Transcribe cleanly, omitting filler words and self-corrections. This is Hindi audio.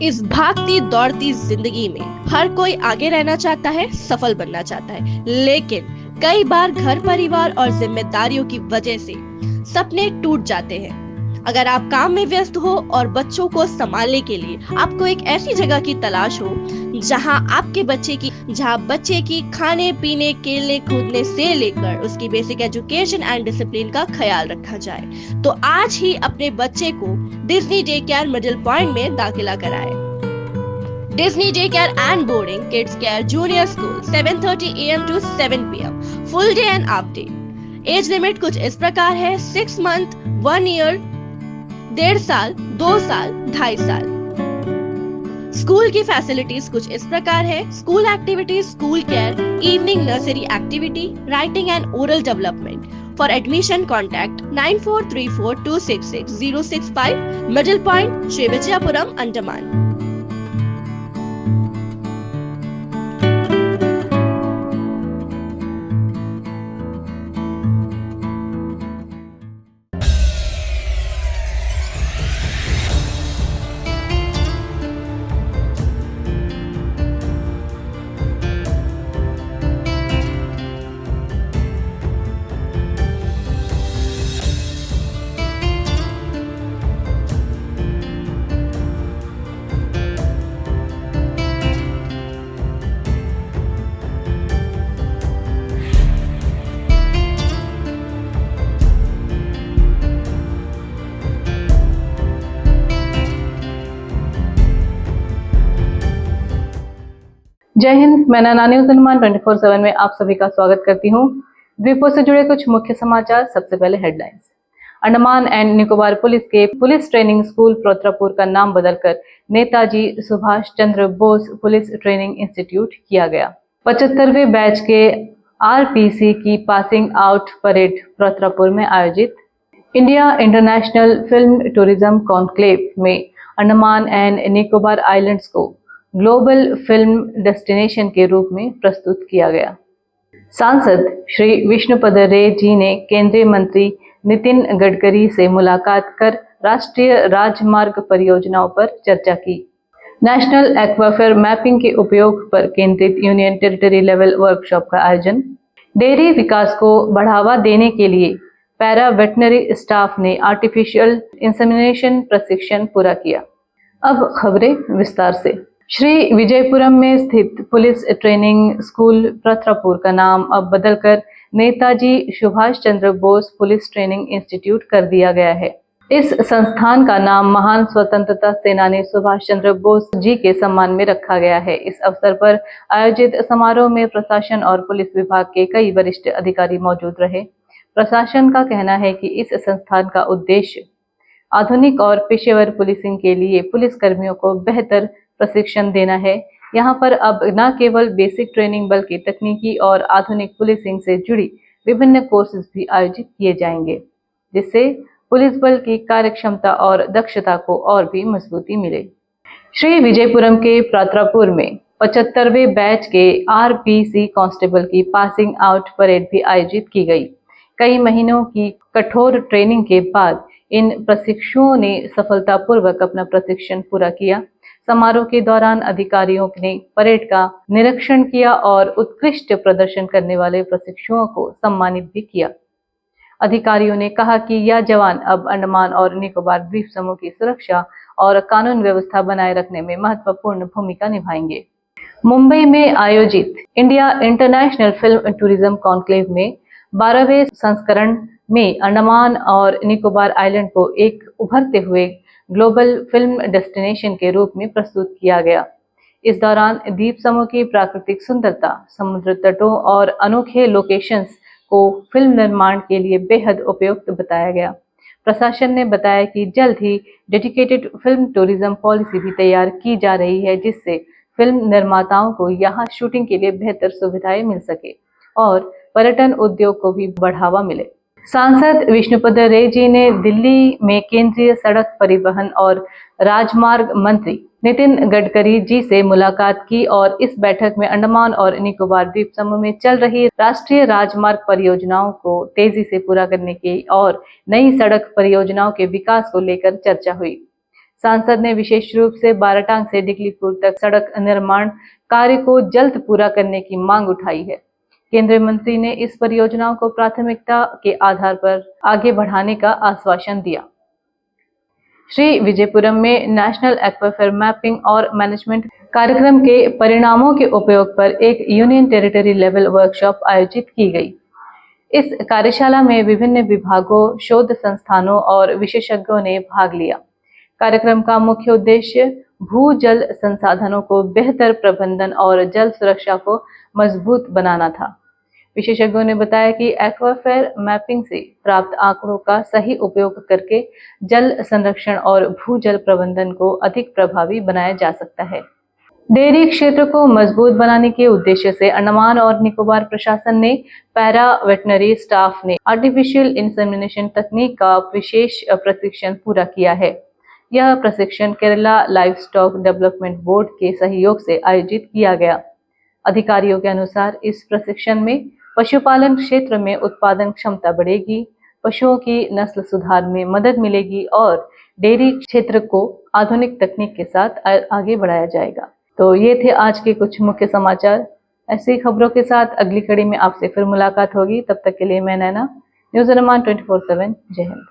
इस भागती दौड़ती जिंदगी में हर कोई आगे रहना चाहता है, सफल बनना चाहता है, लेकिन कई बार घर परिवार और जिम्मेदारियों की वजह से सपने टूट जाते हैं। अगर आप काम में व्यस्त हो और बच्चों को संभालने के लिए आपको एक ऐसी जगह की तलाश हो जहां बच्चे की खाने पीने खेलने कूदने से लेकर उसकी बेसिक एजुकेशन एंड डिसिप्लिन का ख्याल रखा जाए, तो आज ही अपने बच्चे को Disney day care middle point में दाखिला कराएं। Disney day care and boarding kids care junior school 7:30 AM to 7 PM, full day and half day. Age limit कुछ इस प्रकार है: 6 मंथ, 1 ईयर, 1.5 साल, 2 साल, 2.5 साल। स्कूल की फैसिलिटीज कुछ इस प्रकार है: school activities, school care, evening nursery activity, writing and oral development. For admission contact 9434266065, middle point, Shri Vijayapuram, Andaman. जय हिंद। मैं नैना न्यूज़ अंडमान 24/7 में आप सभी का स्वागत करती हूँ। द्वीपों से जुड़े कुछ मुख्य समाचार। सबसे पहले headlines. Andaman and Nicobar police के पुलिस ट्रेनिंग स्कूल प्रोत्रापुर का नाम बदलकर Netaji Subhash Chandra Bose police training institute किया गया। 75वें बैच के RPC की पासिंग आउट परेड प्रोत्रापुर में आयोजित। India international film tourism conclave में अंडमान एंड निकोबार आइलैंड्स को ग्लोबल फिल्म डेस्टिनेशन के रूप में प्रस्तुत किया गया। सांसद श्री विष्णुपद रे जी ने केंद्रीय मंत्री नितिन गडकरी से मुलाकात कर राष्ट्रीय राजमार्ग परियोजनाओं पर चर्चा की। नेशनल एक्वाफर मैपिंग के उपयोग पर केंद्रित यूनियन टेरिटरी लेवल वर्कशॉप का आयोजन। डेयरी विकास को बढ़ावा देने के लिए पैरा वेटनरी स्टाफ ने आर्टिफिशियल इंसेमिनेशन प्रशिक्षण पूरा किया। अब खबरें विस्तार से। श्री विजयपुरम में स्थित पुलिस ट्रेनिंग स्कूल प्रथरापुर का नाम अब बदलकर Netaji Subhash Chandra Bose police training institute कर दिया गया है। इस संस्थान का नाम महान स्वतंत्रता सेनानी सुभाष चंद्र बोस जी के सम्मान में रखा गया है। इस अवसर पर आयोजित समारोह में प्रशासन और पुलिस विभाग के कई वरिष्ठ अधिकारी मौजूद रहे। प्रशासन का कहना है कि इस संस्थान का उद्देश्य आधुनिक और पेशेवर पुलिसिंग के लिए पुलिस कर्मियों को बेहतर प्रशिक्षण देना है। यहाँ पर अब न केवल बेसिक ट्रेनिंग बल्कि तकनीकी और आधुनिक पुलिसिंग से जुड़ी विभिन्न कोर्सेज भी आयोजित किए जाएंगे, जिससे पुलिस बल की कार्यक्षमता और दक्षता को और भी मजबूती मिले। श्री विजयपुरम के प्रात्रापुर में 75वें बैच के RPC कांस्टेबल की पासिंग आउट परेड भी आयोजित की गई। कई महीनों की कठोर ट्रेनिंग के बाद इन प्रशिक्षुओं ने सफलतापूर्वक अपना प्रशिक्षण पूरा किया। समारोह के दौरान अधिकारियों ने परेड का निरीक्षण किया और उत्कृष्ट प्रदर्शन करने वाले प्रशिक्षुओं को सम्मानित भी किया। अधिकारियों ने कहा कि यह जवान अब अंडमान और निकोबार द्वीप समूह की सुरक्षा और कानून व्यवस्था बनाए रखने में महत्वपूर्ण भूमिका निभाएंगे। मुंबई में आयोजित India international film tourism conclave में 12वें संस्करण में अंडमान और निकोबार आइलैंड को एक उभरते हुए ग्लोबल फिल्म डेस्टिनेशन के रूप में प्रस्तुत किया गया। इस दौरान द्वीप समूह की प्राकृतिक सुंदरता, समुद्र तटों और अनोखे लोकेशंस को फिल्म निर्माण के लिए बेहद उपयुक्त बताया गया। प्रशासन ने बताया कि जल्द ही डेडिकेटेड फिल्म टूरिज्म पॉलिसी भी तैयार की जा रही है, जिससे फिल्म निर्माताओं को यहाँ शूटिंग के लिए बेहतर सुविधाएं मिल सके और पर्यटन उद्योग को भी बढ़ावा मिले। सांसद विष्णुपद रे जी ने दिल्ली में केंद्रीय सड़क परिवहन और राजमार्ग मंत्री नितिन गडकरी जी से मुलाकात की और इस बैठक में अंडमान और निकोबार द्वीप समूह में चल रही राष्ट्रीय राजमार्ग परियोजनाओं को तेजी से पूरा करने की और नई सड़क परियोजनाओं के विकास को लेकर चर्चा हुई। सांसद ने विशेष रूप से बाराटांग से डिगलीपुर तक सड़क निर्माण कार्य को जल्द पूरा करने की मांग उठाई है। केंद्रीय मंत्री ने इस परियोजनाओं को प्राथमिकता के आधार पर आगे बढ़ाने का आश्वासन दिया। श्री विजयपुरम में नेशनल एक्वाफर मैपिंग और मैनेजमेंट कार्यक्रम के परिणामों के उपयोग पर एक यूनियन टेरिटरी लेवल वर्कशॉप आयोजित की गई। इस कार्यशाला में विभिन्न विभागों, शोध संस्थानों और विशेषज्ञों ने भाग लिया। कार्यक्रम का मुख्य उद्देश्य भूजल संसाधनों को बेहतर प्रबंधन और जल सुरक्षा को मजबूत बनाना था। विशेषज्ञों ने बताया कि एक्वाफर मैपिंग से प्राप्त आंकड़ों का सही उपयोग करके जल संरक्षण और भूजल प्रबंधन को अधिक प्रभावी बनाया जा सकता है। डेयरी क्षेत्र को मजबूत बनाने के उद्देश्य से अंडमान और निकोबार प्रशासन ने पैरा वेटनरी स्टाफ ने आर्टिफिशियल इंसेमिनेशन तकनीक का विशेष प्रशिक्षण पूरा किया है। यह प्रशिक्षण Kerala live stock development board के सहयोग से आयोजित किया गया। अधिकारियों के अनुसार इस प्रशिक्षण में पशुपालन क्षेत्र में उत्पादन क्षमता बढ़ेगी, पशुओं की नस्ल सुधार में मदद मिलेगी और डेयरी क्षेत्र को आधुनिक तकनीक के साथ आगे बढ़ाया जाएगा। तो ये थे आज के कुछ मुख्य समाचार। ऐसी खबरों के साथ अगली कड़ी में आपसे फिर मुलाकात होगी। तब तक के लिए मैं नैना, न्यूज़ अंडमान 24/7। जय हिंद।